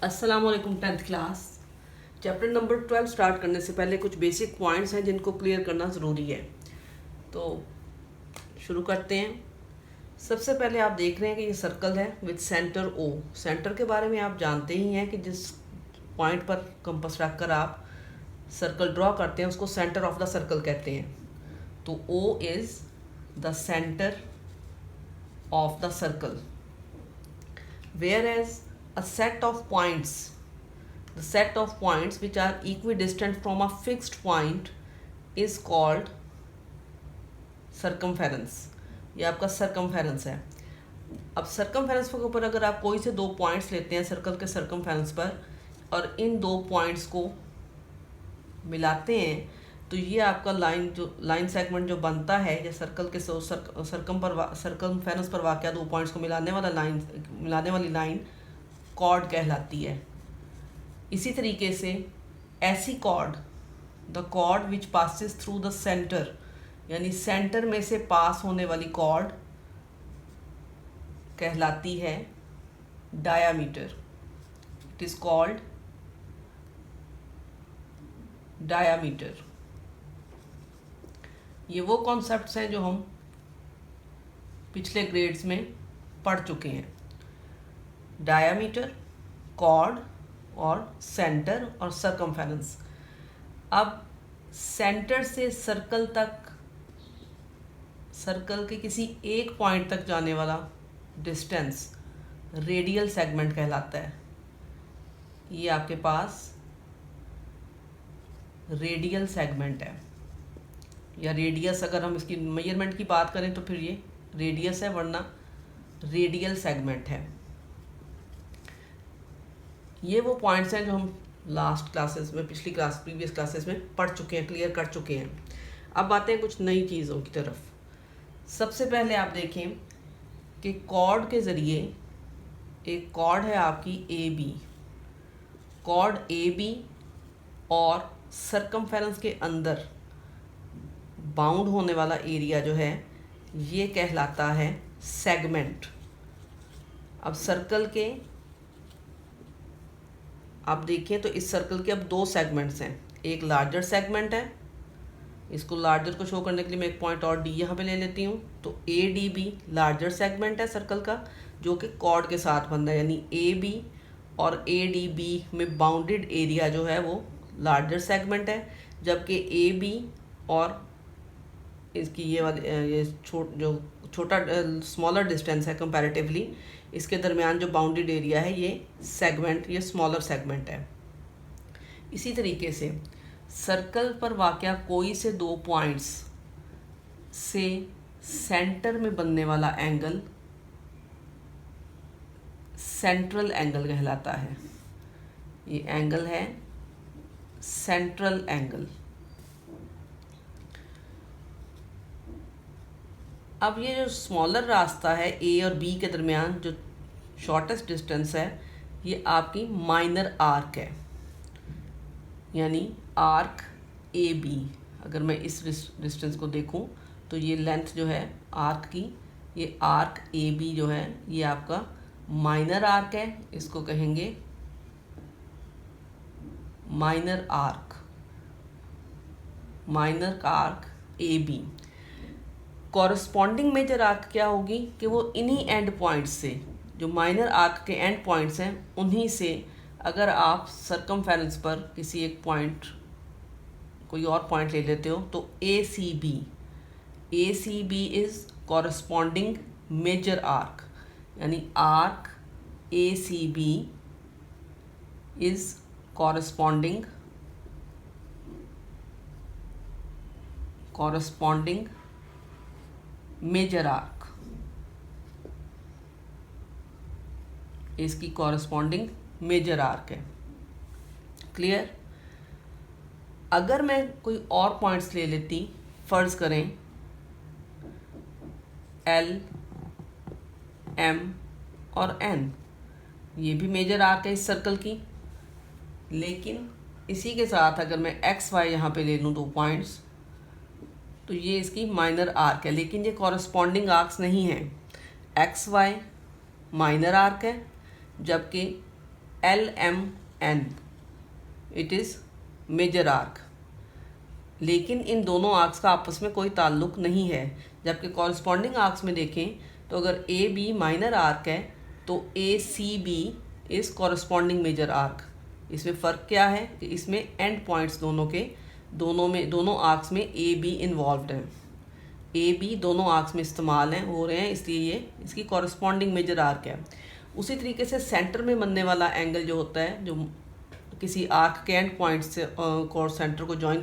अस्सलाम वालेकुम 10th class. Chapter number 12 start करने से पहले कुछ बेसिक पॉइंट्स हैं जिनको क्लियर करना ज़रूरी है। तो शुरू करते हैं। सबसे पहले आप देख रहे हैं कि ये सर्कल है विद सेंटर ओ। सेंटर के बारे में आप जानते ही हैं कि जिस पॉइंट पर कंपास रखकर आप सर्कल ड्रॉ करते हैं उसको सेंटर ऑफ द सर्कल कहते हैं। तो O is the centre of the circle, whereas a set of points, the set of points which are equidistant from a fixed point is called circumference। ये आपका circumference है। अब circumference के ऊपर अगर आप कोई से दो पॉइंट्स लेते हैं सर्कल के circumference पर और इन दो पॉइंट्स को मिलाते हैं तो ये आपका लाइन सेगमेंट जो बनता है या सर्कल के सर्कमफेरेंस पर वाक़या दो पॉइंट्स को मिलाने वाली लाइन कॉर्ड कहलाती है। इसी तरीके से ऐसी chord, the chord which passes through the centre, यानी सेंटर में से पास होने वाली कॉर्ड कहलाती है diameter. It is called diameter. ये वो कॉन्सेप्ट्स हैं जो हम पिछले ग्रेड्स में पढ़ चुके हैं। डायामीटर, कॉर्ड और सेंटर और सर्कमफेरेंस। अब सेंटर से सर्कल तक, सर्कल के किसी एक पॉइंट तक जाने वाला डिस्टेंस रेडियल सेगमेंट कहलाता है। ये आपके पास रेडियल सेगमेंट है, या रेडियस अगर हम इसकी मेजरमेंट की बात करें तो फिर ये रेडियस है, वरना रेडियल सेगमेंट है। ये वो पॉइंट्स हैं जो हम लास्ट क्लासेस में, प्रीवियस क्लासेस में पढ़ चुके हैं, क्लियर कर चुके हैं। अब आते हैं कुछ नई चीज़ों की तरफ। सबसे पहले आप देखें कि कॉर्ड के ज़रिए, एक कॉर्ड है आपकी A B, chord A B और सर्कमफेरेंस के अंदर बाउंड होने वाला एरिया जो है ये कहलाता है सेगमेंट। अब सर्कल के आप देखिए तो इस सर्कल के अब दो सेगमेंट्स हैं। एक लार्जर सेगमेंट है, इसको लार्जर को शो करने के लिए मैं एक पॉइंट और डी यहाँ पे ले लेती हूँ। तो A D be larger segment है सर्कल का, जो कि कॉर्ड के साथ बनता है, यानी ए बी और ए डी बी में बाउंडेड एरिया जो है वो लार्जर सेगमेंट है। जबकि ए बी और इसकी ये छोटा स्मॉलर डिस्टेंस है कंपैरेटिवली, इसके दरमियान जो बाउंडेड एरिया है ये सेगमेंट, ये स्मॉलर सेगमेंट है। इसी तरीके से सर्कल पर वाक़या कोई से दो पॉइंट्स से सेंटर में बनने वाला एंगल सेंट्रल एंगल कहलाता है। ये एंगल है सेंट्रल एंगल। अब ये जो स्मॉलर रास्ता है ए और बी के दरमियान, जो शॉर्टेस्ट डिस्टेंस है, ये आपकी माइनर आर्क है, यानी आर्क ए बी। अगर मैं इस डिस्टेंस को देखूं तो ये लेंथ जो है आर्क की, ये आर्क ए बी जो है ये आपका माइनर आर्क है। इसको कहेंगे minor arc, minor arc A B. Corresponding major arc क्या होगी कि वो इन्हीं एंड पॉइंट्स से, जो माइनर आर्क के एंड पॉइंट्स हैं, उन्हीं से अगर आप सर्कमफेरेंस पर किसी एक पॉइंट, कोई और पॉइंट ले लेते हो तो A C B is corresponding major arc, यानी arc A C B is corresponding major arc, इसकी कॉरस्पॉन्डिंग मेजर आर्क है। क्लियर? अगर मैं कोई और पॉइंट्स ले लेती, फ़र्ज़ करें एल, एम और एन, ये भी मेजर आर्क है इस सर्कल की, लेकिन इसी के साथ अगर मैं एक्स वाई यहाँ पे ले लूँ दो पॉइंट्स, तो ये इसकी माइनर आर्क है। लेकिन ये कॉरस्पॉन्डिंग आर्क्स नहीं हैं। एक्स वाई माइनर आर्क है, जबकि LMN, it is major arc. लेकिन इन दोनों आर्क्स का आपस में कोई ताल्लुक नहीं है। जबकि कॉरस्पॉन्डिंग आर्क्स में देखें तो अगर AB माइनर आर्क है तो ACB is corresponding major arc. इसमें फ़र्क क्या है कि इसमें एंड पॉइंट्स दोनों आर्क्स में AB इन्वॉल्व हैं। AB दोनों आर्क्स में इस्तेमाल हो रहे हैं, इसलिए ये इसकी कॉरस्पॉन्डिंग मेजर आर्क है। उसी तरीके से सेंटर में बनने वाला एंगल जो होता है, जो किसी आर्क के एंड पॉइंट से और सेंटर को ज्वाइन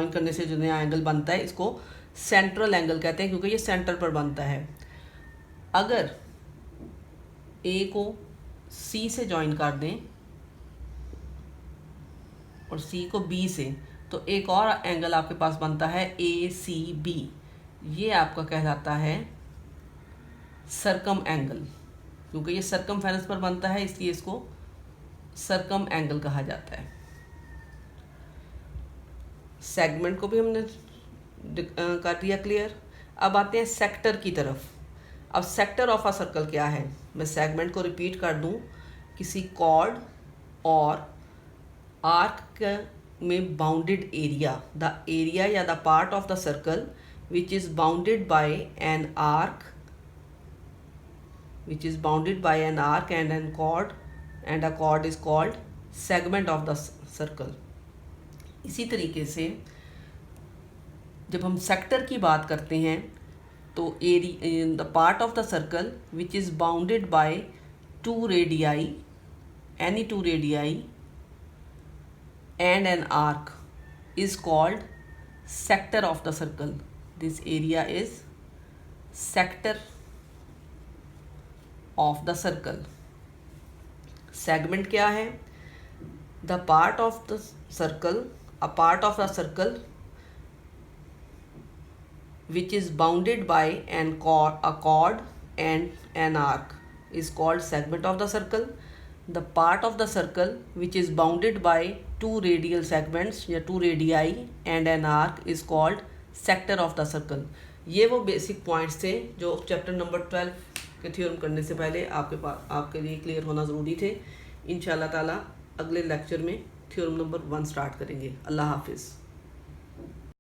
करने से जो नया एंगल बनता है, इसको सेंट्रल एंगल कहते हैं, क्योंकि ये सेंटर पर बनता है। अगर A को C से ज्वाइन कर दें और C को B से, तो एक और एंगल आपके पास बनता है ACB। ये आपका कहलाता है सर्कम एंगल। क्योंकि ये सर्कमफेरेंस पर बनता है, इसलिए इसको सर्कम एंगल कहा जाता है। सेगमेंट को भी हमने कर दिया क्लियर। अब आते हैं सेक्टर की तरफ। अब सेक्टर ऑफ अ सर्कल क्या है, मैं सेगमेंट को रिपीट कर दूं। किसी कॉर्ड और आर्क में बाउंडेड एरिया, द एरिया या the part of the circle which is bounded by an arc, which is bounded by an arc and a chord is called segment of the circle। इसी तरीके से जब हम sector की बात करते हैं तो the part of the circle which is bounded by two radii, any two radii and an arc is called sector of the circle। this area is sector of the circle। segment क्या है, the part of the circle, a part of the circle which is bounded by a chord and an arc is called segment of the circle। the part of the circle which is bounded by two radial segments या two radii and an arc is called sector of the circle। ये वो basic points थे जो chapter number 12 के theorem करने से पहले आपके लिए क्लियर होना ज़रूरी थे। इंशाल्लाह ताला अगले लेक्चर में थ्योरम नंबर 1 स्टार्ट करेंगे। अल्लाह हाफिज़।